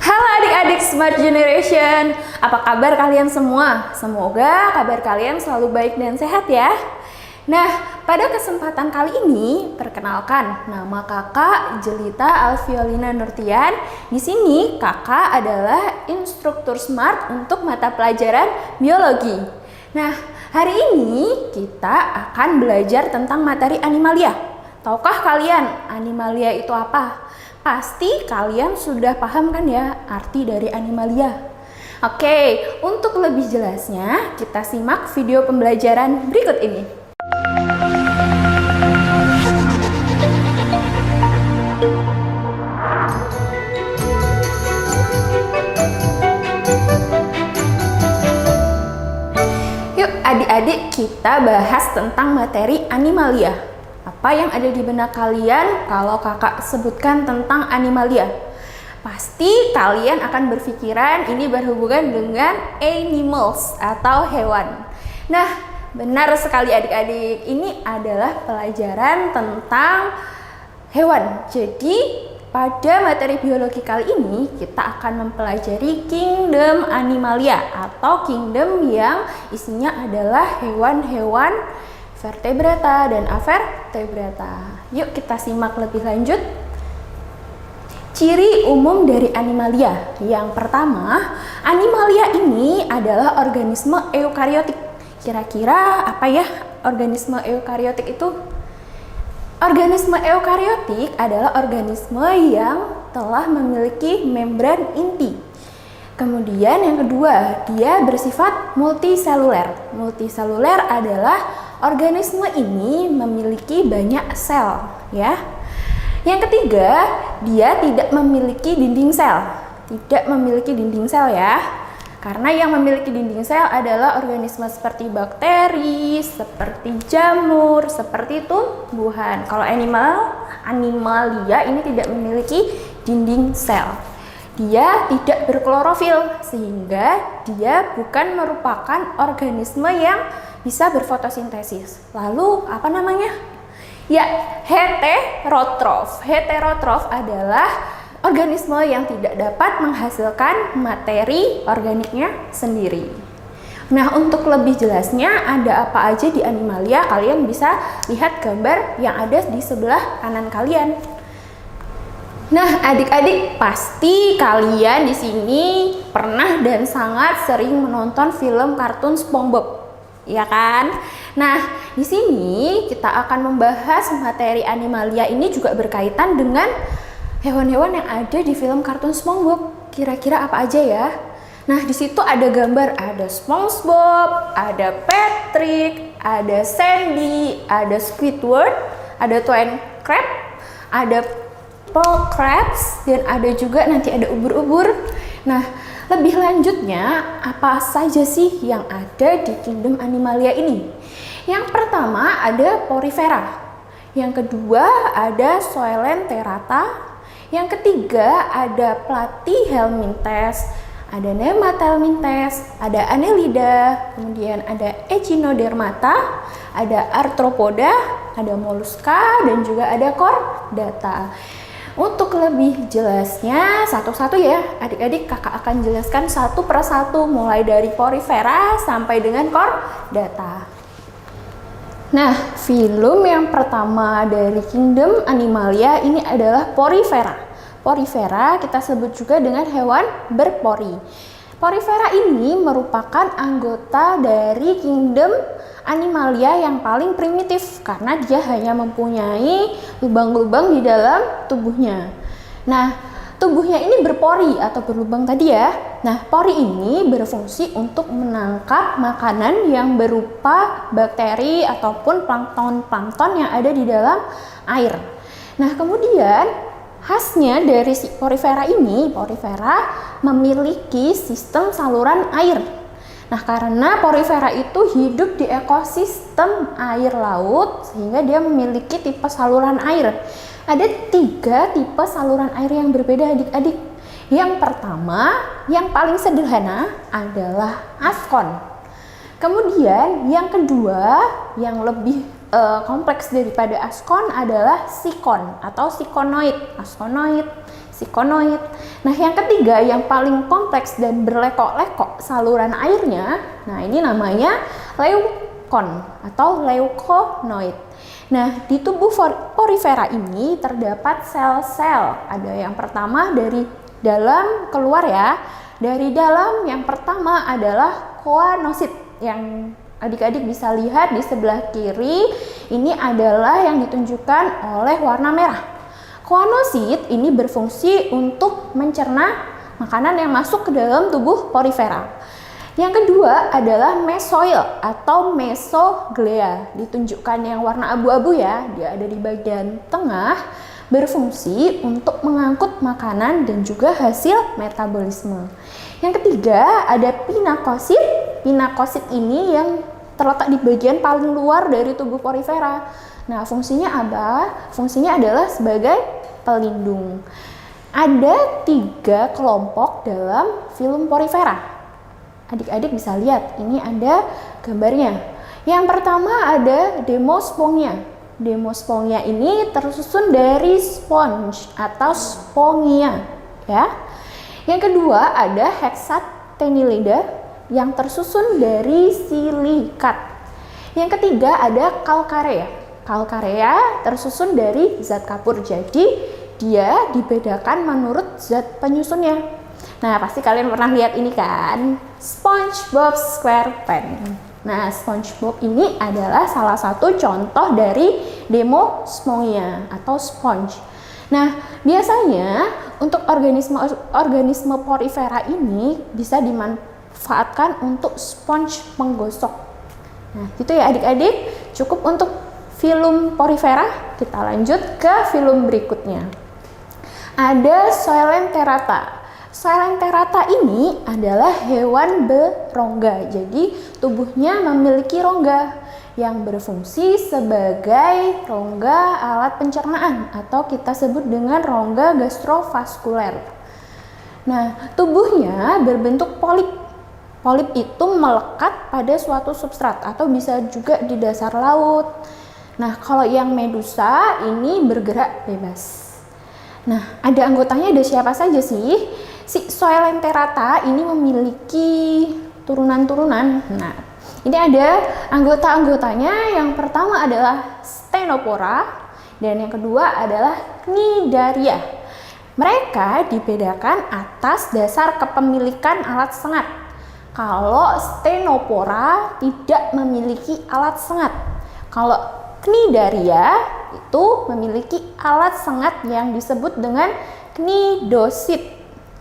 Halo adik-adik Smart Generation, apa kabar kalian semua? Semoga kabar kalian selalu baik dan sehat ya. Nah, pada kesempatan kali ini, perkenalkan, nama kakak Jelita Alfiolina Nurtian. Di sini kakak adalah instruktur Smart untuk mata pelajaran biologi. Nah, hari ini kita akan belajar tentang materi animalia. Tahukah kalian animalia itu apa? Pasti kalian sudah paham kan ya arti dari animalia. Oke, untuk lebih jelasnya kita simak video pembelajaran berikut ini. Yuk adik-adik kita bahas tentang materi animalia. Apa yang ada di benak kalian kalau kakak sebutkan tentang animalia? Pasti kalian akan berpikiran ini berhubungan dengan animals atau hewan. Nah, benar sekali adik-adik, ini adalah pelajaran tentang hewan. Jadi, pada materi biologi kali ini kita akan mempelajari kingdom animalia atau kingdom yang isinya adalah hewan-hewan vertebrata dan avertebrata. Yuk kita simak lebih lanjut. Ciri umum dari animalia. Yang pertama, animalia ini adalah organisme eukariotik. Kira-kira apa ya organisme eukariotik itu? Organisme eukariotik adalah organisme yang telah memiliki membran inti. Kemudian yang kedua, dia bersifat multiseluler. Multiseluler adalah organisme ini memiliki banyak sel, ya. Yang ketiga, dia tidak memiliki dinding sel. Tidak memiliki dinding sel ya. Karena yang memiliki dinding sel adalah organisme seperti bakteri, seperti jamur, seperti tumbuhan. Kalau animalia ini tidak memiliki dinding sel. Dia tidak berklorofil sehingga dia bukan merupakan organisme yang bisa berfotosintesis. Lalu apa namanya? Ya, heterotrof. Heterotrof adalah organisme yang tidak dapat menghasilkan materi organiknya sendiri. Nah, untuk lebih jelasnya ada apa aja di animalia, kalian bisa lihat gambar yang ada di sebelah kanan kalian. Nah, adik-adik pasti kalian di sini pernah dan sangat sering menonton film kartun SpongeBob, ya kan? Nah, di sini kita akan membahas materi animalia ini juga berkaitan dengan hewan-hewan yang ada di film kartun SpongeBob. Kira-kira apa aja ya? Nah, di situ ada gambar, ada SpongeBob, ada Patrick, ada Sandy, ada Squidward, ada Twin Crab, ada Paul Crabs, dan ada juga nanti ada ubur-ubur. Nah, lebih lanjutnya apa saja sih yang ada di kingdom animalia ini? Yang pertama ada Porifera, yang kedua ada Coelenterata, yang ketiga ada Platyhelminthes, ada Nemathelminthes, ada Annelida, kemudian ada Echinodermata, ada Arthropoda, ada Mollusca, dan juga ada Chordata. Untuk lebih jelasnya satu-satu ya adik-adik, kakak akan jelaskan satu persatu mulai dari Porifera sampai dengan Chordata. Nah, film yang pertama dari kingdom animalia ini adalah Porifera. Porifera kita sebut juga dengan hewan berpori. Porifera ini merupakan anggota dari kingdom animalia yang paling primitif karena dia hanya mempunyai lubang-lubang di dalam tubuhnya. Nah, tubuhnya ini berpori atau berlubang tadi ya. Nah, pori ini berfungsi untuk menangkap makanan yang berupa bakteri ataupun plankton-plankton yang ada di dalam air. Nah, kemudian khasnya dari si Porifera ini, Porifera memiliki sistem saluran air. Nah, karena Porifera itu hidup di ekosistem air laut sehingga dia memiliki tipe saluran air. Ada 3 tipe saluran air yang berbeda adik-adik. Yang pertama, yang paling sederhana adalah afkon. Kemudian yang kedua, yang lebih kompleks daripada askon adalah sikon atau sikonoid. Askonoid, sikonoid. Nah, yang ketiga yang paling kompleks dan berlekok-lekok saluran airnya, nah ini namanya leukon atau leukonoid. Nah, di tubuh porifera ini terdapat sel-sel. Ada yang pertama dari dalam keluar ya. Dari dalam yang pertama adalah koanosit yang adik-adik bisa lihat di sebelah kiri. Ini adalah yang ditunjukkan oleh warna merah. Koanosit ini berfungsi untuk mencerna makanan yang masuk ke dalam tubuh porifera. Yang kedua adalah mesoil atau mesoglea, ditunjukkan yang warna abu-abu ya, dia ada di bagian tengah, berfungsi untuk mengangkut makanan dan juga hasil metabolisme. Yang ketiga ada pinakosit. Pinakosit ini yang terletak di bagian paling luar dari tubuh porifera. Nah, fungsinya apa? Fungsinya adalah sebagai pelindung. Ada 3 kelompok dalam filum porifera. Adik-adik bisa lihat, ini ada gambarnya. Yang pertama ada Demospongia. Demospongia ini tersusun dari sponge atau spongia, ya. Yang kedua ada Hexatenilida yang tersusun dari silikat. Yang ketiga ada Calcarea. Calcarea tersusun dari zat kapur, jadi dia dibedakan menurut zat penyusunnya. Nah, pasti kalian pernah lihat ini kan, SpongeBob SquarePants. Nah, SpongeBob ini adalah salah satu contoh dari Demospongia atau sponge. Nah, biasanya untuk organisme porifera ini bisa dimanfaatkan untuk sponge penggosok. Nah, gitu ya adik-adik, cukup untuk filum porifera. Kita lanjut ke filum berikutnya. Ada Coelenterata. Coelenterata ini adalah hewan berongga. Jadi tubuhnya memiliki rongga yang berfungsi sebagai rongga alat pencernaan atau kita sebut dengan rongga gastrovaskuler. Nah, tubuhnya berbentuk polip. Polip itu melekat pada suatu substrat atau bisa juga di dasar laut. Nah, kalau yang medusa ini bergerak bebas. Nah, ada anggotanya, ada siapa saja sih? Si Coelenterata ini memiliki turunan-turunan. Nah, ini ada anggota-anggotanya. Yang pertama adalah Ctenophora dan yang kedua adalah Cnidaria. Mereka dibedakan atas dasar kepemilikan alat sengat. Kalau Ctenophora tidak memiliki alat sengat. Kalau Cnidaria itu memiliki alat sengat yang disebut dengan cnidosit.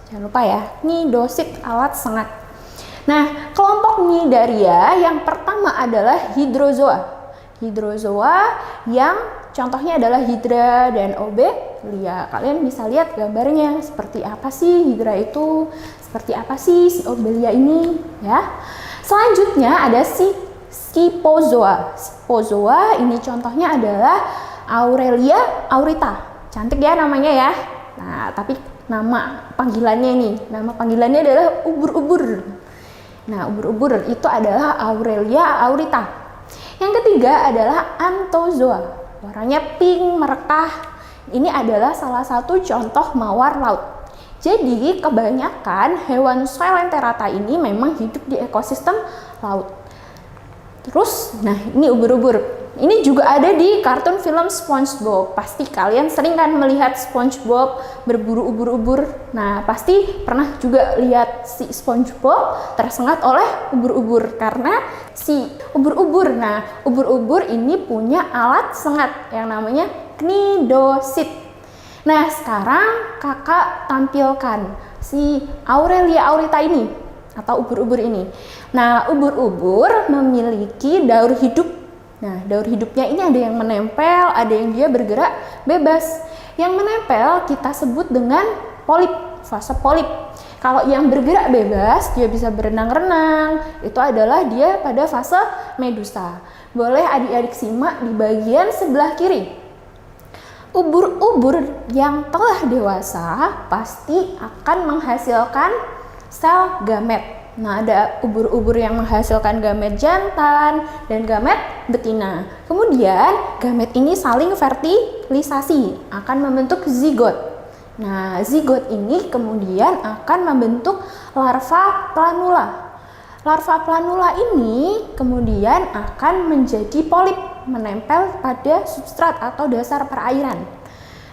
Jangan lupa ya, cnidosit, alat sengat. Nah, kelompok Cnidaria yang pertama adalah hydrozoa. Hydrozoa yang contohnya adalah Hydra dan Obelia. Kalian bisa lihat gambarnya, seperti apa sih Hydra itu, seperti apa sih si Obelia ini, ya. Selanjutnya ada si Scyphozoa. Scyphozoa ini contohnya adalah Aurelia aurita. Cantik ya namanya ya. Nah, tapi nama panggilannya nih, nama panggilannya adalah ubur-ubur. Nah, ubur-ubur itu adalah Aurelia aurita. Yang ketiga adalah Anthozoa. Warnanya pink merekah. Ini adalah salah satu contoh mawar laut. Jadi, kebanyakan hewan Coelenterata ini memang hidup di ekosistem laut. Terus, nah ini ubur-ubur. Ini juga ada di kartun film SpongeBob. Pasti kalian sering kan melihat SpongeBob berburu ubur-ubur. Nah, pasti pernah juga lihat si SpongeBob tersengat oleh ubur-ubur karena si ubur-ubur. Nah, ubur-ubur ini punya alat sengat yang namanya cnidosit. Nah, sekarang kakak tampilkan si Aurelia aurita ini atau ubur-ubur ini. Nah, ubur-ubur memiliki daur hidup. Nah, daur hidupnya ini ada yang menempel, ada yang dia bergerak bebas. Yang menempel kita sebut dengan polip, fase polip. Kalau yang bergerak bebas, dia bisa berenang-renang, itu adalah dia pada fase medusa. Boleh adik-adik simak di bagian sebelah kiri. Ubur-ubur yang telah dewasa pasti akan menghasilkan sel gamet. Nah, ada ubur-ubur yang menghasilkan gamet jantan dan gamet betina. Kemudian, gamet ini saling fertilisasi, akan membentuk zigot. Nah, zigot ini kemudian akan membentuk larva planula. Larva planula ini kemudian akan menjadi polip, menempel pada substrat atau dasar perairan.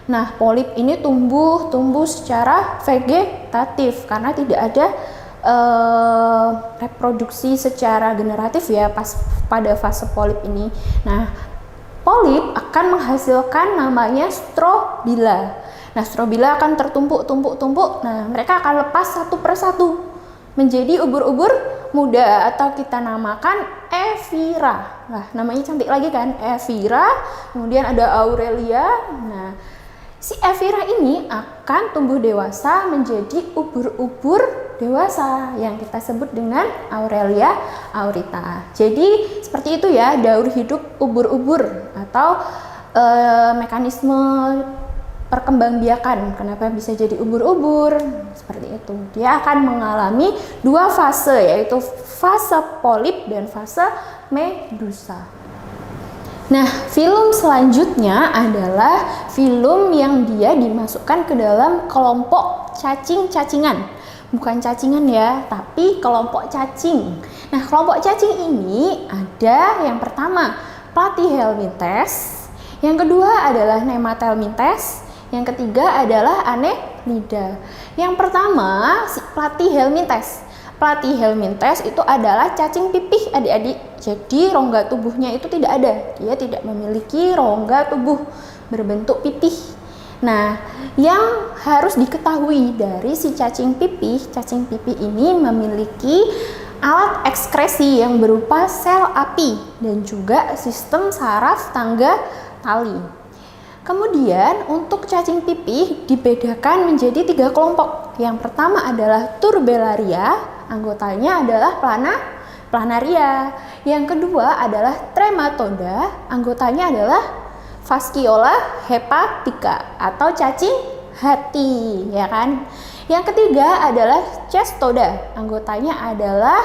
Nah, polip ini tumbuh secara vegetatif karena tidak ada reproduksi secara generatif ya pada fase polip ini. Nah, polip akan menghasilkan namanya strobila. Nah, strobila akan tertumpuk. Nah, mereka akan lepas satu persatu menjadi ubur-ubur muda atau kita namakan Evira. Nah, namanya cantik lagi kan, Evira. Kemudian ada Aurelia. Nah, si Evira ini akan tumbuh dewasa menjadi ubur-ubur dewasa yang kita sebut dengan Aurelia aurita. Jadi seperti itu ya daur hidup ubur-ubur atau mekanisme perkembangbiakan. Kenapa bisa jadi ubur-ubur? Seperti itu. Dia akan mengalami dua fase, yaitu fase polip dan fase medusa. Nah, filum selanjutnya adalah filum yang dia dimasukkan ke dalam kelompok cacing-cacingan. Bukan cacingan ya, tapi kelompok cacing. Nah, kelompok cacing ini ada yang pertama Platyhelminthes, yang kedua adalah Nematelminthes, yang ketiga adalah Annelida. Yang pertama si Platyhelminthes. Platyhelminthes itu adalah cacing pipih adik-adik. Jadi rongga tubuhnya itu tidak ada. Dia tidak memiliki rongga tubuh berbentuk pipih. Nah, yang harus diketahui dari si cacing pipih ini memiliki alat ekskresi yang berupa sel api dan juga sistem saraf tangga tali. Kemudian untuk cacing pipih dibedakan menjadi 3 kelompok. Yang pertama adalah Turbellaria, anggotanya adalah planaria. Yang kedua adalah Trematoda, anggotanya adalah Fasciola hepatica atau cacing hati, ya kan? Yang ketiga adalah Cestoda, anggotanya adalah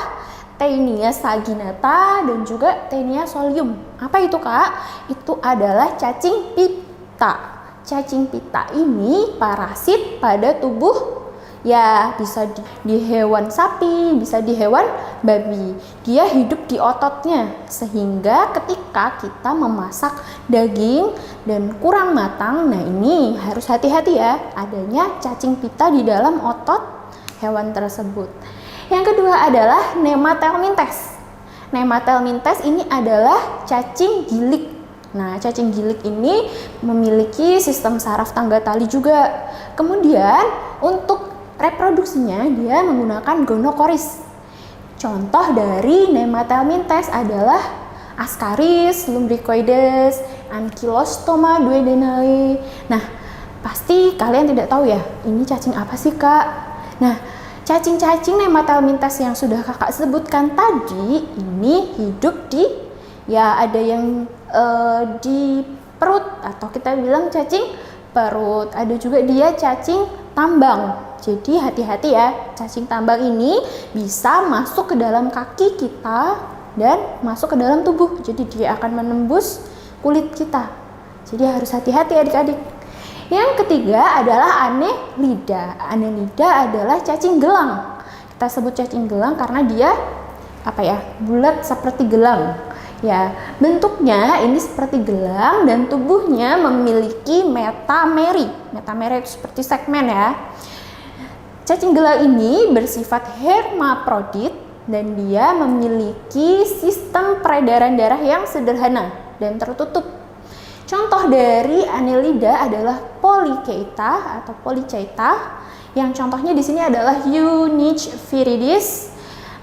Taenia saginata dan juga Taenia solium. Apa itu, Kak? Itu adalah cacing pita. Cacing pita ini parasit pada tubuh, ya bisa di hewan sapi, bisa di hewan babi. Dia hidup di ototnya, sehingga ketika kita memasak daging dan kurang matang, nah ini harus hati-hati ya, adanya cacing pita di dalam otot hewan tersebut. Yang kedua adalah Nematelminthes. Nematelminthes ini adalah cacing gilik. Nah, cacing gilik ini memiliki sistem saraf tangga tali juga. Kemudian untuk reproduksinya dia menggunakan gonokoris. Contoh dari Nematelminthes adalah Ascaris lumbricoides, Ankylostoma duodenale. Nah, pasti kalian tidak tahu ya, ini cacing apa sih, Kak? Nah, cacing-cacing Nematelminthes yang sudah Kakak sebutkan tadi ini hidup di, ya ada yang di perut atau kita bilang cacing perut. Ada juga dia cacing tambang. Jadi hati-hati ya, cacing tambang ini bisa masuk ke dalam kaki kita dan masuk ke dalam tubuh. Jadi dia akan menembus kulit kita. Jadi harus hati-hati adik-adik. Yang ketiga adalah Annelida. Annelida adalah cacing gelang. Kita sebut cacing gelang karena dia bulat seperti gelang. Ya, bentuknya ini seperti gelang dan tubuhnya memiliki metameri. Metameri itu seperti segmen ya. Cacing gelang ini bersifat hermaprodit dan dia memiliki sistem peredaran darah yang sederhana dan tertutup. Contoh dari Annelida adalah Polychaeta atau Polychaeta. Yang contohnya di sini adalah Eunice viridis.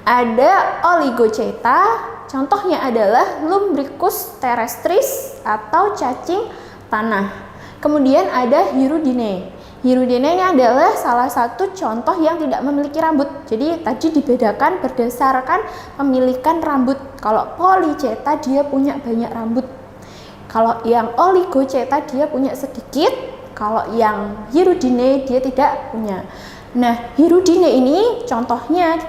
Ada Oligochaeta. Contohnya adalah Lumbricus terrestris atau cacing tanah. Kemudian ada Hirudine. Hirudine ini adalah salah satu contoh yang tidak memiliki rambut. Jadi tadi dibedakan berdasarkan pemilikan rambut. Kalau Polychaeta dia punya banyak rambut. Kalau yang Oligochaeta dia punya sedikit. Kalau yang Hirudine dia tidak punya. Nah, Hirudine ini contohnya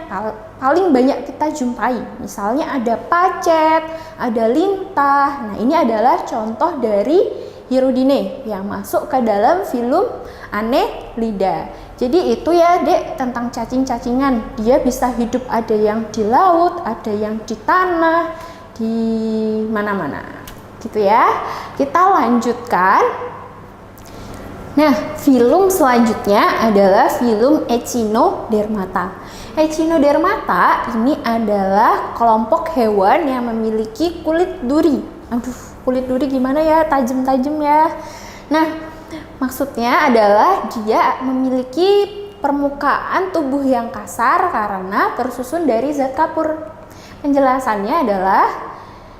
paling banyak kita jumpai. Misalnya ada pacet, ada lintah. Nah, ini adalah contoh dari Hirudinea yang masuk ke dalam filum Annelida. Jadi itu ya Dek tentang cacing-cacingan. Dia bisa hidup ada yang di laut, ada yang di tanah, di mana-mana. Gitu ya. Kita lanjutkan. Nah, filum selanjutnya adalah filum Echinodermata. Echinodermata ini adalah kelompok hewan yang memiliki kulit duri. Aduh, kulit duri gimana ya? Tajam-tajam ya. Nah, maksudnya adalah dia memiliki permukaan tubuh yang kasar karena tersusun dari zat kapur. Penjelasannya adalah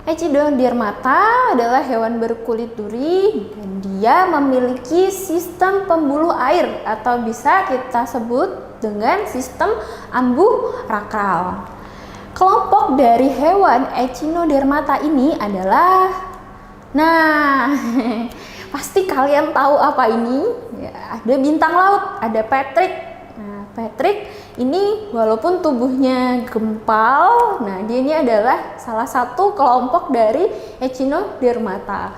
Echinodermata adalah hewan berkulit duri dan dia memiliki sistem pembuluh air atau bisa kita sebut dengan sistem amburakral. Kelompok dari hewan Echinodermata ini adalah, nah pasti kalian tahu apa ini? Ya, ada bintang laut, ada Patrick. Nah, Patrick ini walaupun tubuhnya gempal, nah dia ini adalah salah satu kelompok dari Echinodermata.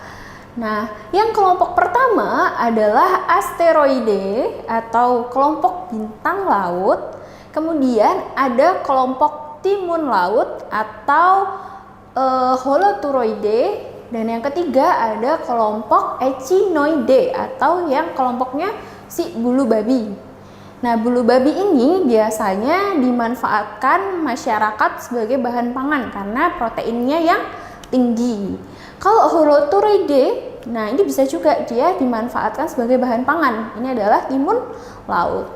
Nah, yang kelompok pertama adalah asteroide atau kelompok bintang laut. Kemudian ada kelompok timun laut atau holoturoide. Dan yang ketiga ada kelompok echinoide atau yang kelompoknya si bulu babi. Nah, bulu babi ini biasanya dimanfaatkan masyarakat sebagai bahan pangan karena proteinnya yang tinggi. Kalau holoturoide, nah ini bisa juga dia dimanfaatkan sebagai bahan pangan. Ini adalah timun laut.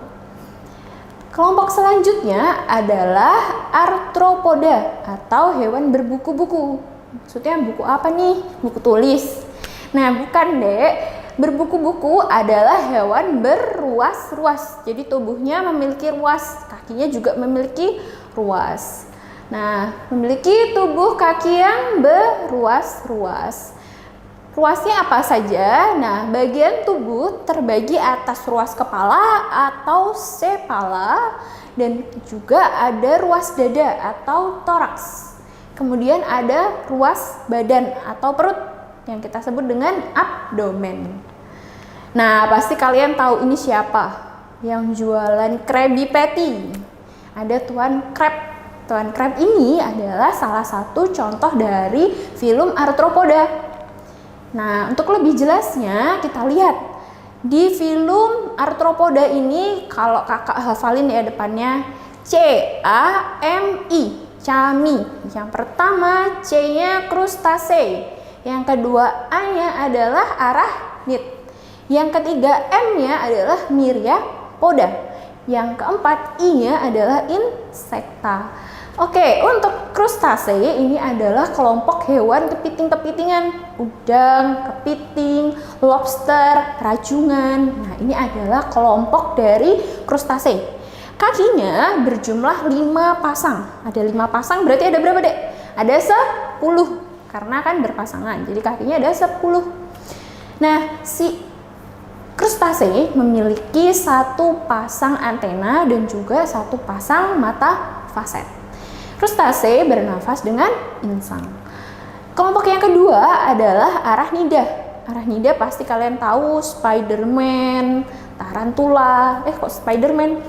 Kelompok selanjutnya adalah arthropoda atau hewan berbuku-buku. Maksudnya buku apa nih? Buku tulis. Nah, bukan Dek. Berbuku-buku adalah hewan berruas-ruas. Jadi tubuhnya memiliki ruas, kakinya juga memiliki ruas. Nah, memiliki tubuh kaki yang beruas-ruas. Ruasnya apa saja? Nah, bagian tubuh terbagi atas ruas kepala atau sepala dan juga ada ruas dada atau toraks. Kemudian ada ruas badan atau perut yang kita sebut dengan abdomen. Nah, pasti kalian tahu ini siapa yang jualan Krabby Patty. Ada Tuan Crab. Tuan Crab ini adalah salah satu contoh dari filum arthropoda. Nah, untuk lebih jelasnya kita lihat di filum arthropoda ini, kalau kakak hafalin ya depannya C-A-M-I, cami. Yang pertama C-nya krustase. Yang kedua A-nya adalah arachnid. Yang ketiga M-nya adalah myriapoda. Yang keempat I-nya adalah insekta. Oke, untuk krustase ini adalah kelompok hewan kepiting-kepitingan, udang, kepiting, lobster, rajungan. Nah, ini adalah kelompok dari krustase. Kakinya berjumlah 5 pasang. Ada 5 pasang berarti ada berapa, Dek? Ada 10. Karena kan berpasangan, jadi kakinya ada 10. Nah, si krustase memiliki 1 pasang antena dan juga 1 pasang mata faset. Krustase bernafas dengan insang. Kelompok yang kedua adalah arachnida. Arachnida pasti kalian tahu, Spiderman, tarantula. Kok Spiderman?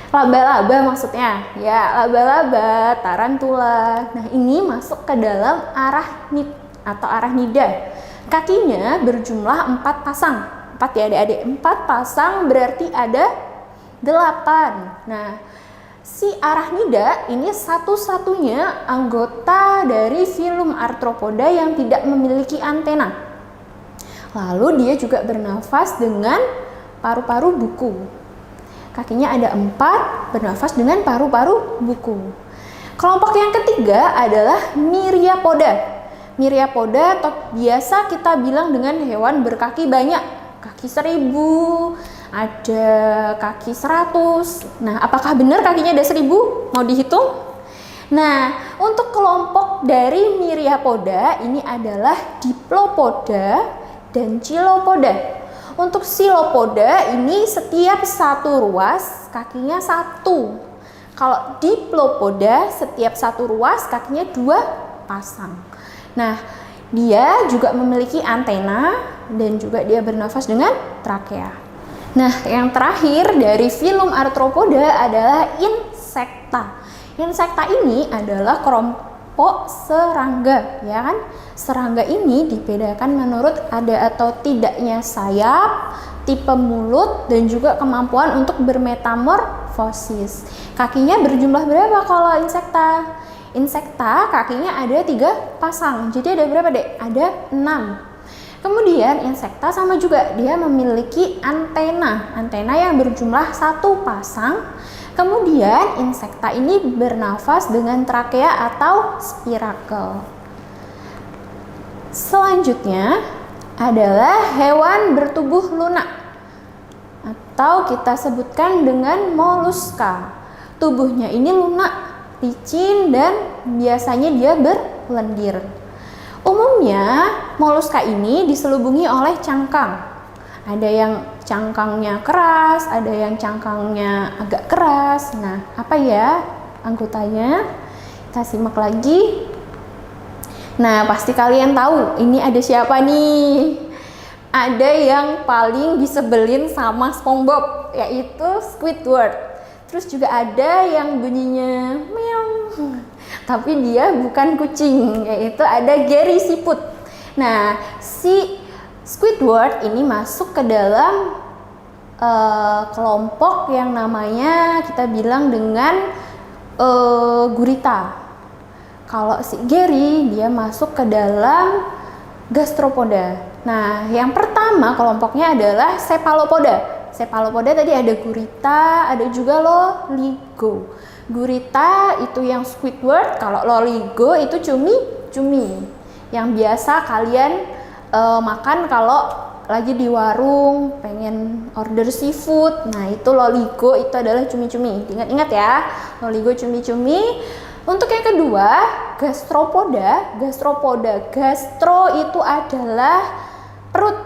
Laba-laba maksudnya. Ya, laba-laba, tarantula. Nah, ini masuk ke dalam arachnid atau arachnida. Kakinya berjumlah 4 pasang. 4 ya adik-adik. 4 pasang berarti ada 8. Nah, si arachnida ini satu-satunya anggota dari filum arthropoda yang tidak memiliki antena. Lalu dia juga bernafas dengan paru-paru buku. Kakinya ada 4, bernafas dengan paru-paru buku. Kelompok yang ketiga adalah myriapoda. Myriapoda atau biasa kita bilang dengan hewan berkaki banyak. Kaki 1000, ada kaki 100. Nah, apakah benar kakinya ada 1000? Mau dihitung? Nah, untuk kelompok dari myriapoda ini adalah diplopoda dan chilopoda. Untuk silopoda ini setiap 1 ruas kakinya 1. Kalau diplopoda setiap 1 ruas kakinya 2 pasang. Nah, Dia juga memiliki antena dan juga dia bernafas dengan trakea. Nah, yang terakhir dari filum Arthropoda adalah insekta. Insekta ini adalah kelompok serangga, ya kan? Serangga ini dibedakan menurut ada atau tidaknya sayap, tipe mulut, dan juga kemampuan untuk bermetamorfosis. Kakinya berjumlah berapa kalau insekta? Insekta kakinya ada 3 pasang. Jadi ada berapa, Dek? Ada 6. Kemudian insekta sama juga, dia memiliki antena. Antena yang berjumlah 1 pasang. Kemudian insekta ini bernafas dengan trakea atau spirakel. Selanjutnya adalah hewan bertubuh lunak atau kita sebutkan dengan moluska. Tubuhnya ini lunak, licin, dan biasanya dia berlendir. Umumnya moluska ini diselubungi oleh cangkang. Ada yang cangkangnya keras, ada yang cangkangnya agak keras. Nah, apa ya anggotanya? Kita simak lagi. Nah, pasti kalian tahu ini ada siapa nih? Ada yang paling disebelin sama SpongeBob, yaitu Squidward. Terus juga ada yang bunyinya meow, tapi dia bukan kucing, yaitu ada Gary Siput. Nah, si Squidward ini masuk ke dalam kelompok yang namanya kita bilang dengan gurita. Kalau si Gary dia masuk ke dalam gastropoda. Nah, yang pertama kelompoknya adalah cephalopoda. Cephalopoda tadi ada gurita, ada juga loligo. Gurita itu yang Squidward, kalau loligo itu cumi-cumi yang biasa kalian makan kalau lagi di warung pengen order seafood. Nah, itu loligo, itu adalah cumi-cumi. Ingat-ingat ya, loligo cumi-cumi. Untuk yang kedua, gastropoda. Gastro itu adalah perut,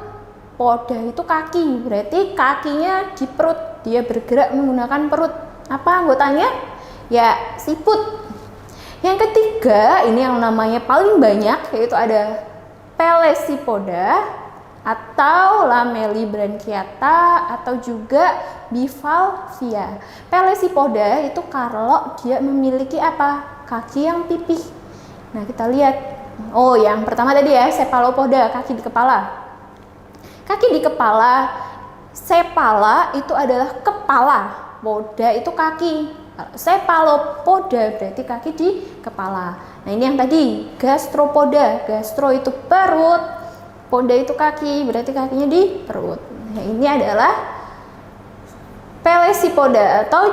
poda itu kaki, berarti kakinya di perut, dia bergerak menggunakan perut. Apa anggotanya? Ya, siput. Yang ketiga, ini yang namanya paling banyak, yaitu ada Pelecypoda atau Lamellibranchiata atau juga Bivalvia. Pelecypoda itu kalau dia memiliki apa? Kaki yang pipih. Nah, kita lihat. Oh, yang pertama tadi ya, cephalopoda, kaki di kepala. Kaki di kepala, cephala itu adalah kepala, poda itu kaki. Cephalopoda berarti kaki di kepala. Nah, ini yang tadi gastropoda. Gastro itu perut, poda itu kaki, berarti kakinya di perut. Nah, ini adalah Pelecypoda atau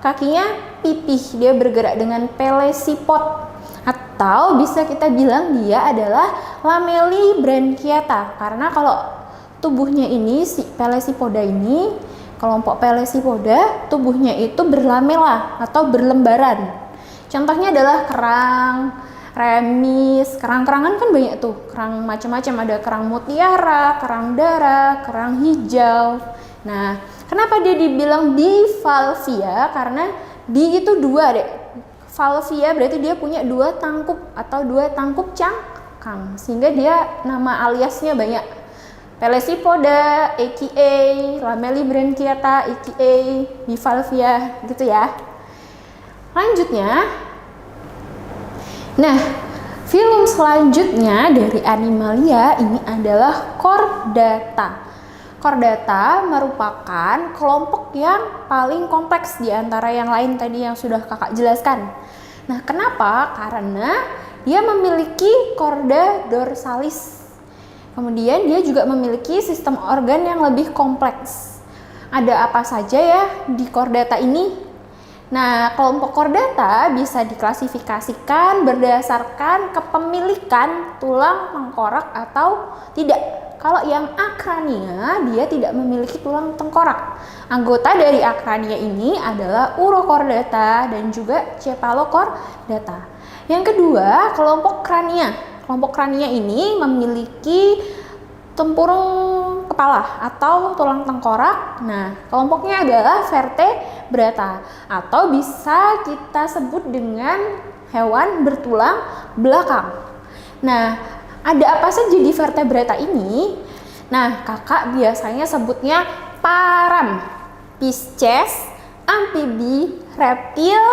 kakinya pipih, dia bergerak dengan pelecypod. Atau bisa kita bilang dia adalah Lamellibranchiata, karena kalau tubuhnya ini, si Pelecypoda ini, kelompok Pelecypoda, tubuhnya itu berlamela atau berlembaran. Contohnya adalah kerang, remis, kerang-kerangan kan banyak tuh, kerang macam-macam, ada kerang mutiara, kerang darah, kerang hijau. Nah, kenapa dia dibilang bivalvia? Karena di itu 2, Dek. Valvia berarti dia punya 2 tangkup atau 2 tangkup cangkang, sehingga dia nama aliasnya banyak. Pelecypoda, aka Lamellibranchiata, aka Bivalvia, gitu ya. Lanjutnya, nah, filum selanjutnya dari Animalia ini adalah Chordata. Chordata merupakan kelompok yang paling kompleks di antara yang lain tadi yang sudah kakak jelaskan. Nah, kenapa? Karena dia memiliki chorda dorsalis. Kemudian dia juga memiliki sistem organ yang lebih kompleks. Ada apa saja ya di chordata ini? Nah, kelompok chordata bisa diklasifikasikan berdasarkan kepemilikan tulang tengkorak atau tidak. Kalau yang akrania, dia tidak memiliki tulang tengkorak. Anggota dari akrania ini adalah urochordata dan juga cephalochordata. Yang kedua, kelompok krania. Kelompok krania ini memiliki tempurung kepala atau tulang tengkorak. Nah, kelompoknya adalah vertebrata atau bisa kita sebut dengan hewan bertulang belakang. Nah, Ada apa saja di vertebrata ini? Nah, kakak biasanya sebutnya param, Pisces, amfibi, reptil,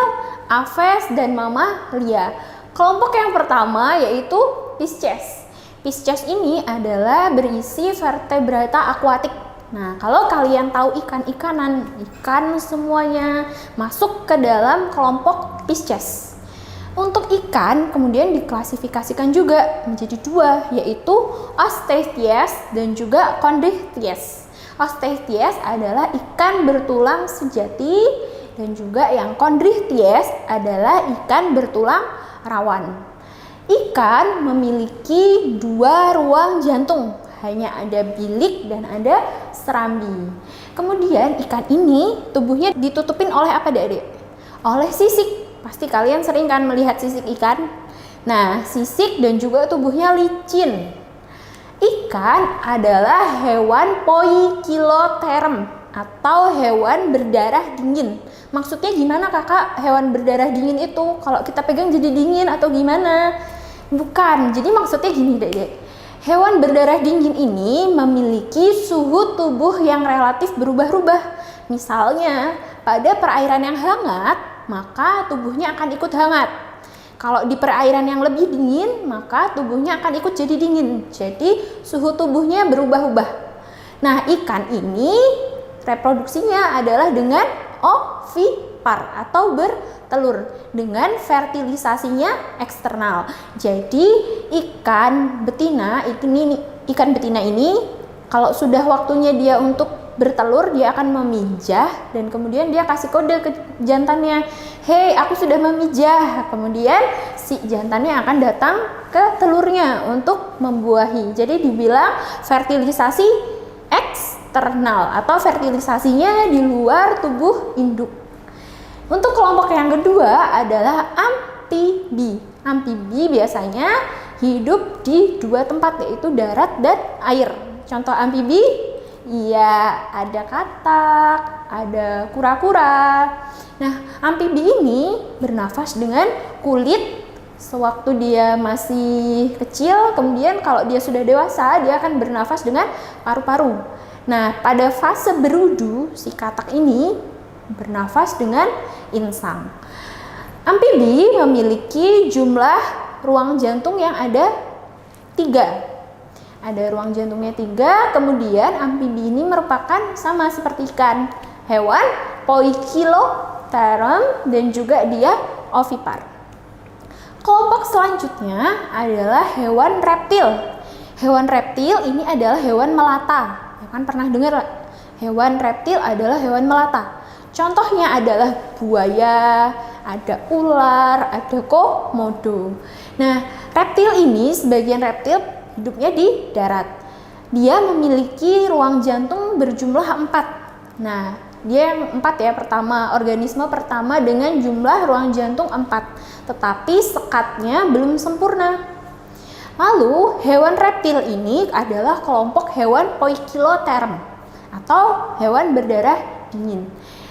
aves, dan mamalia. Kelompok yang pertama yaitu Pisces. Pisces ini adalah berisi vertebrata akuatik. Nah, kalau kalian tahu ikan-ikanan, ikan semuanya masuk ke dalam kelompok Pisces. Untuk ikan kemudian diklasifikasikan juga menjadi dua, yaitu Osteichthyes dan juga Chondrichthyes. Osteichthyes adalah ikan bertulang sejati dan juga yang Chondrichthyes adalah ikan bertulang rawan. Ikan memiliki dua ruang jantung, hanya ada bilik dan ada serambi. Kemudian ikan ini tubuhnya ditutupin oleh apa, Adik? Oleh sisik. Pasti kalian sering kan melihat sisik ikan. Nah, sisik dan juga tubuhnya licin. Ikan adalah hewan poikiloterm atau hewan berdarah dingin. Maksudnya gimana kakak hewan berdarah dingin itu? Kalau kita pegang jadi dingin atau gimana? Bukan, jadi maksudnya gini Dek. Hewan berdarah dingin ini memiliki suhu tubuh yang relatif berubah-ubah. Misalnya, pada perairan yang hangat, maka tubuhnya akan ikut hangat. Kalau di perairan yang lebih dingin, maka tubuhnya akan ikut jadi dingin. Jadi suhu tubuhnya berubah-ubah. Nah, ikan ini reproduksinya adalah dengan ovipar atau bertelur dengan fertilisasinya eksternal. Jadi ikan betina ini kalau sudah waktunya dia untuk bertelur, dia akan memijah dan kemudian dia kasih kode ke jantannya, "Hei, aku sudah memijah." Kemudian si jantannya akan datang ke telurnya untuk membuahi. Jadi dibilang fertilisasi eksternal atau fertilisasinya di luar tubuh induk. Untuk kelompok yang kedua adalah amfibi. Amfibi biasanya hidup di dua tempat, yaitu darat dan air. Contoh amfibi, iya, ada katak, ada kura-kura. Nah, amfibi ini bernafas dengan kulit sewaktu dia masih kecil, kemudian kalau dia sudah dewasa, dia akan bernafas dengan paru-paru. Nah, pada fase berudu, si katak ini bernafas dengan insang. Amfibi memiliki jumlah ruang jantung yang ada 3. Ada ruang jantungnya 3, kemudian amfibi ini merupakan sama seperti ikan, hewan poikiloterm dan juga dia ovipar. Kelompok selanjutnya adalah hewan reptil. Hewan reptil ini adalah hewan melata. Ya kan pernah dengar hewan reptil adalah hewan melata. Contohnya adalah buaya, ada ular, ada komodo. Nah, reptil ini sebagian reptil hidupnya di darat. Dia memiliki ruang jantung berjumlah 4. Nah, dia yang 4 ya, organisme pertama dengan jumlah ruang jantung 4. Tetapi sekatnya belum sempurna. Lalu, hewan reptil ini adalah kelompok hewan poikiloterm atau hewan berdarah dingin.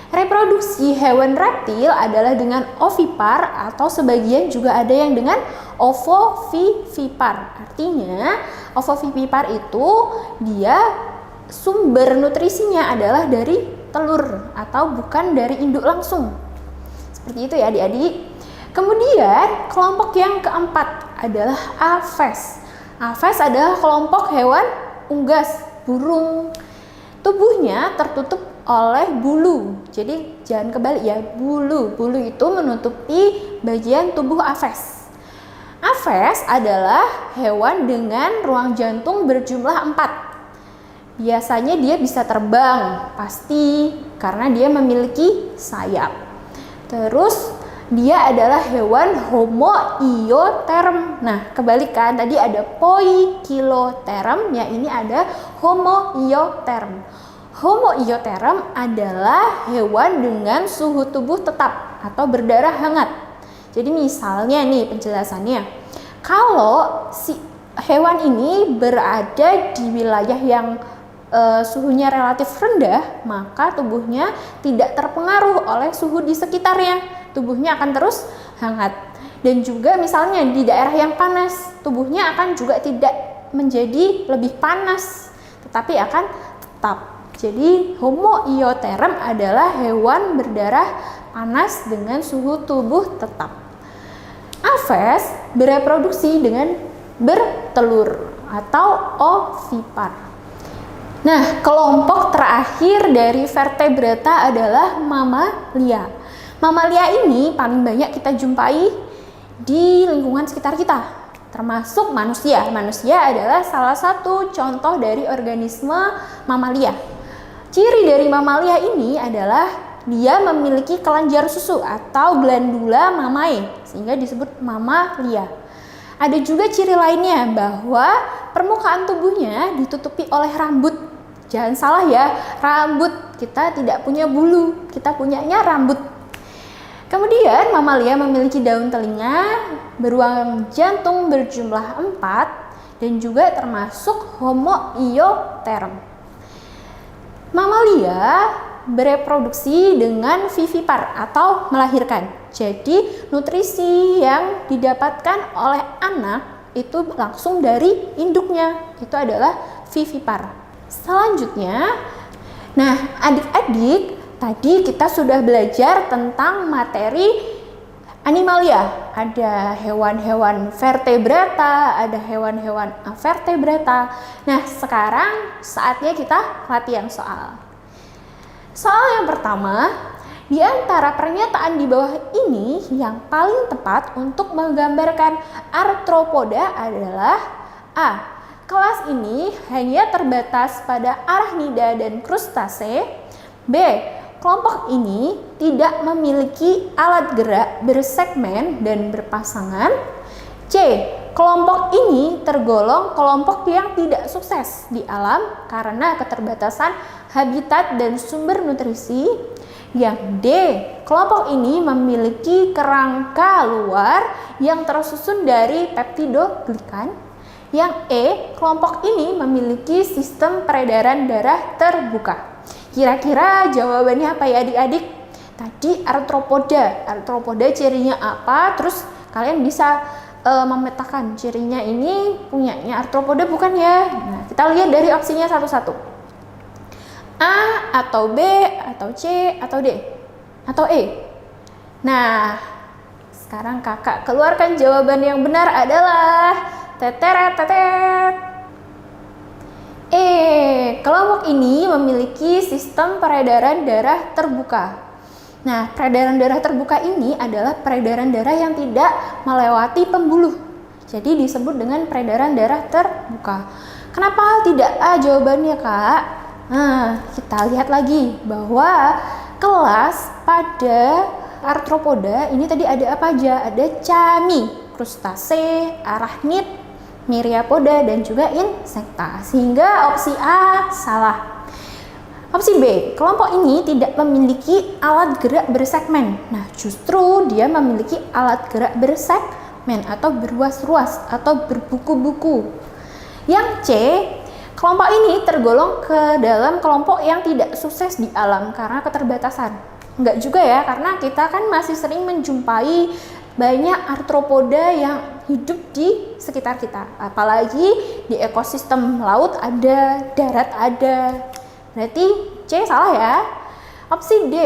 Reproduksi hewan reptil adalah dengan ovipar atau sebagian juga ada yang dengan ovovivipar. Artinya, ovovivipar itu dia sumber nutrisinya adalah dari telur atau bukan dari induk langsung. Seperti itu ya adik-adik. Kemudian kelompok yang keempat adalah aves. Aves adalah kelompok hewan unggas, burung. Tubuhnya tertutup oleh bulu. Jadi jangan kebalik ya, bulu. Bulu itu menutupi bagian tubuh aves. Aves adalah hewan dengan ruang jantung berjumlah 4. Biasanya dia bisa terbang, pasti karena dia memiliki sayap. Terus dia adalah hewan homoioterm. Nah, kebalikan tadi ada poikiloterm, ya ini ada homoioterm. Homoioterm adalah hewan dengan suhu tubuh tetap atau berdarah hangat. Jadi misalnya nih penjelasannya, kalau si hewan ini berada di wilayah yang suhunya relatif rendah, maka tubuhnya tidak terpengaruh oleh suhu di sekitarnya. Tubuhnya akan terus hangat. Dan juga misalnya di daerah yang panas, tubuhnya akan juga tidak menjadi lebih panas, tetapi akan tetap. Jadi Homo iotherm adalah hewan berdarah panas dengan suhu tubuh tetap. Aves bereproduksi dengan bertelur atau ovipar. Nah, kelompok terakhir dari vertebrata adalah mamalia. Mamalia ini paling banyak kita jumpai di lingkungan sekitar kita, termasuk manusia. Manusia adalah salah satu contoh dari organisme mamalia. Ciri dari mamalia ini adalah dia memiliki kelenjar susu atau glandula mamae, sehingga disebut mamalia. Ada juga ciri lainnya bahwa permukaan tubuhnya ditutupi oleh rambut. Jangan salah ya, rambut. Kita tidak punya bulu, kita punyanya rambut. Kemudian mamalia memiliki daun telinga, beruang jantung berjumlah 4, dan juga termasuk Homo iotherm. Mamalia bereproduksi dengan vivipar atau melahirkan. Jadi nutrisi yang didapatkan oleh anak itu langsung dari induknya, itu adalah vivipar. Selanjutnya, nah adik-adik, tadi kita sudah belajar tentang materi animalia. Ada hewan-hewan vertebrata, ada hewan-hewan avertebrata. Nah, sekarang saatnya kita latihan soal. Soal yang pertama, di antara pernyataan di bawah ini yang paling tepat untuk menggambarkan arthropoda adalah A. Kelas ini hanya terbatas pada arachnida dan krustase. B. Kelompok ini tidak memiliki alat gerak bersegmen dan berpasangan. C. Kelompok ini tergolong kelompok yang tidak sukses di alam karena keterbatasan habitat dan sumber nutrisi. Yang D. Kelompok ini memiliki kerangka luar yang tersusun dari peptidoglikan. Yang E. Kelompok ini memiliki sistem peredaran darah terbuka. Kira-kira jawabannya apa ya adik-adik? Tadi arthropoda. Arthropoda cirinya apa? Terus kalian bisa memetakan cirinya ini punyanya arthropoda bukan ya? Nah, kita lihat dari opsinya satu-satu. A atau B atau C atau D atau E. Nah, sekarang kakak keluarkan jawaban yang benar adalah teteret. Kelompok ini memiliki sistem peredaran darah terbuka. Nah, peredaran darah terbuka ini adalah peredaran darah yang tidak melewati pembuluh. Jadi disebut dengan peredaran darah terbuka. Kenapa tidak A jawabannya, Kak? Nah, kita lihat lagi bahwa kelas pada arthropoda ini tadi ada apa aja? Ada cami, krustase, arachnid, myriapoda, dan juga insekta. Sehingga opsi A salah. Opsi B, kelompok ini tidak memiliki alat gerak bersegmen. Nah, justru dia memiliki alat gerak bersegmen atau beruas-ruas atau berbuku-buku. Yang C, kelompok ini tergolong ke dalam kelompok yang tidak sukses di alam karena keterbatasan. Enggak juga ya, karena kita kan masih sering menjumpai banyak arthropoda yang hidup di sekitar kita. Apalagi di ekosistem laut ada, darat ada. Berarti C salah ya. Opsi D,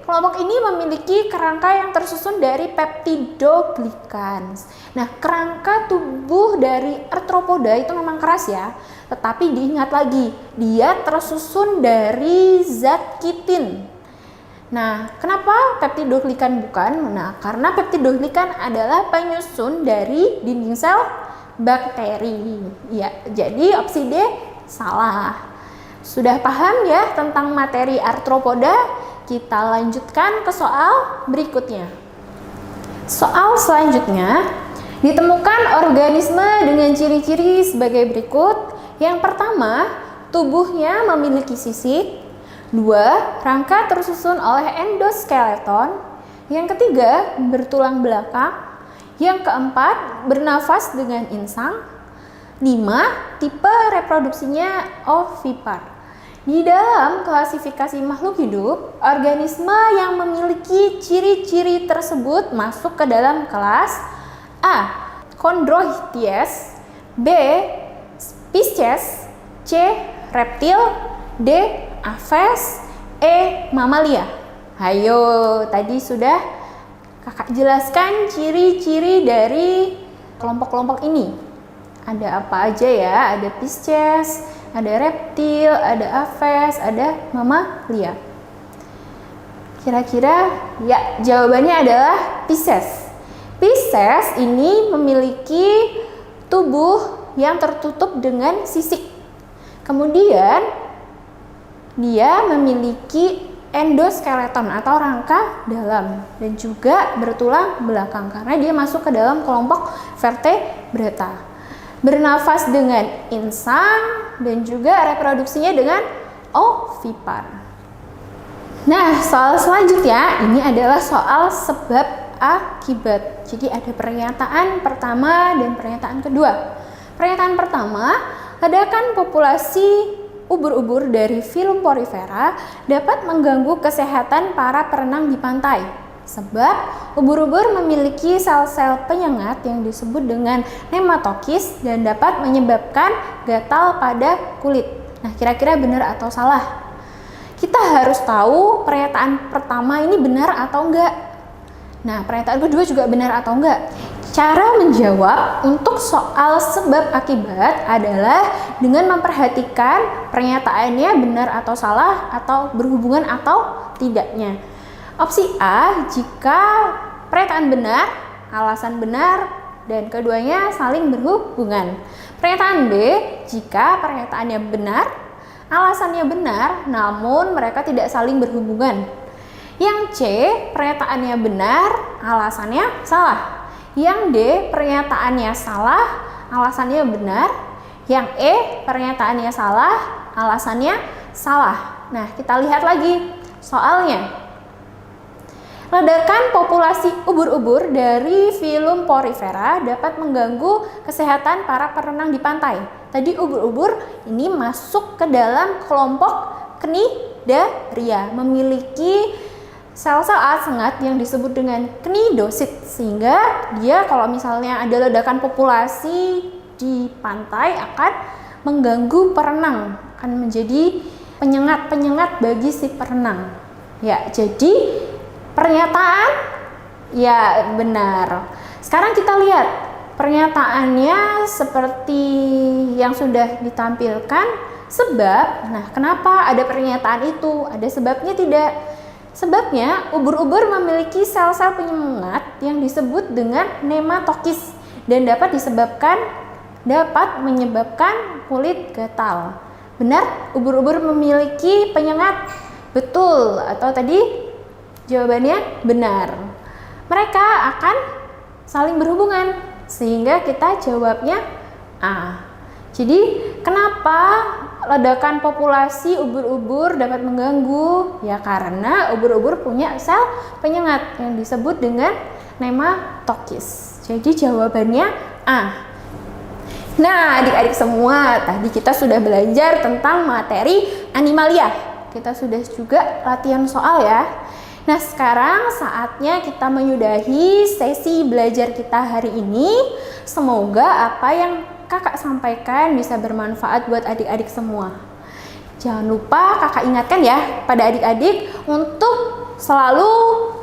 kelompok ini memiliki kerangka yang tersusun dari peptidoglikan. Nah, kerangka tubuh dari arthropoda itu memang keras ya. Tetapi diingat lagi, dia tersusun dari zat kitin. Nah, kenapa peptidoglikan bukan? Nah, karena peptidoglikan adalah penyusun dari dinding sel bakteri. Ya, jadi opsi D salah. Sudah paham ya tentang materi arthropoda? Kita lanjutkan ke soal berikutnya. Soal selanjutnya, ditemukan organisme dengan ciri-ciri sebagai berikut. Yang pertama, tubuhnya memiliki sisik. 2. Rangka tersusun oleh endoskeleton. Yang ketiga, bertulang belakang. Yang keempat, bernafas dengan insang. 5. Tipe reproduksinya ovipar. Di dalam klasifikasi makhluk hidup, organisme yang memiliki ciri-ciri tersebut masuk ke dalam kelas A. Chondroichthyes, B. Pisces, C. Reptil, D. Aves, E. Mamalia. Ayo, tadi sudah kakak jelaskan ciri-ciri dari kelompok-kelompok ini. Ada apa aja ya? Ada Pisces, ada reptil, ada Aves, ada Mamalia. Kira-kira ya jawabannya adalah Pisces. Pisces ini memiliki tubuh yang tertutup dengan sisik. Kemudian dia memiliki endoskeleton atau rangka dalam dan juga bertulang belakang karena dia masuk ke dalam kelompok vertebrata. Bernafas dengan insang dan juga reproduksinya dengan ovipar. Nah, soal selanjutnya ini adalah soal sebab akibat. Jadi ada pernyataan pertama dan pernyataan kedua. Pernyataan pertama, ledakan populasi ubur-ubur dari filum porifera dapat mengganggu kesehatan para perenang di pantai. Sebab ubur-ubur memiliki sel-sel penyengat yang disebut dengan nematokis dan dapat menyebabkan gatal pada kulit. Nah, kira-kira benar atau salah? Kita harus tahu pernyataan pertama ini benar atau enggak. Nah, pernyataan kedua juga benar atau enggak. Cara menjawab untuk soal sebab akibat adalah dengan memperhatikan pernyataannya benar atau salah atau berhubungan atau tidaknya. Opsi A, jika pernyataan benar, alasan benar, dan keduanya saling berhubungan. Pernyataan B, jika pernyataannya benar, alasannya benar, namun mereka tidak saling berhubungan. Yang C, pernyataannya benar, alasannya salah. Yang D, pernyataannya salah, alasannya benar. Yang E, pernyataannya salah, alasannya salah. Nah, kita lihat lagi soalnya. Ledakan populasi ubur-ubur dari filum porifera dapat mengganggu kesehatan para perenang di pantai. Tadi ubur-ubur ini masuk ke dalam kelompok Cnidaria, memiliki sel-sel alat sengat yang disebut dengan cnidosit, sehingga dia kalau misalnya ada ledakan populasi di pantai akan mengganggu perenang, akan menjadi penyengat-penyengat bagi si perenang. Ya, jadi pernyataan ya benar. Sekarang kita lihat pernyataannya seperti yang sudah ditampilkan. Sebab, nah kenapa ada pernyataan itu? Ada sebabnya tidak? Sebabnya, ubur-ubur memiliki sel-sel penyengat yang disebut dengan nematokis dan dapat menyebabkan kulit gatal. Benar, ubur-ubur memiliki penyengat? Betul, atau tadi jawabannya benar. Mereka akan saling berhubungan, sehingga kita jawabnya A. Jadi, kenapa ledakan populasi ubur-ubur dapat mengganggu? Ya karena ubur-ubur punya sel penyengat yang disebut dengan nematokis. Jadi jawabannya A. Nah, adik-adik semua, tadi kita sudah belajar tentang materi animalia. Kita sudah juga latihan soal ya. Nah, sekarang saatnya kita menyudahi sesi belajar kita hari ini. Semoga apa yang kakak sampaikan bisa bermanfaat buat adik-adik semua. Jangan lupa kakak ingatkan ya pada adik-adik untuk selalu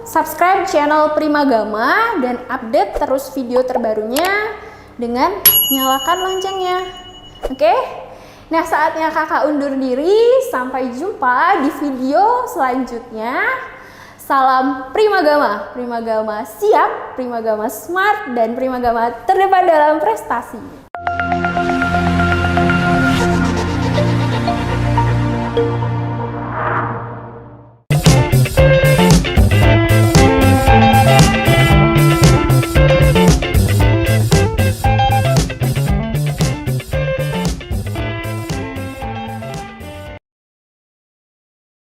subscribe channel Primagama dan update terus video terbarunya dengan nyalakan loncengnya. Oke? Nah, saatnya kakak undur diri. Sampai jumpa di video selanjutnya. Salam Primagama. Primagama siap, Primagama smart, dan Primagama terdepan dalam prestasi.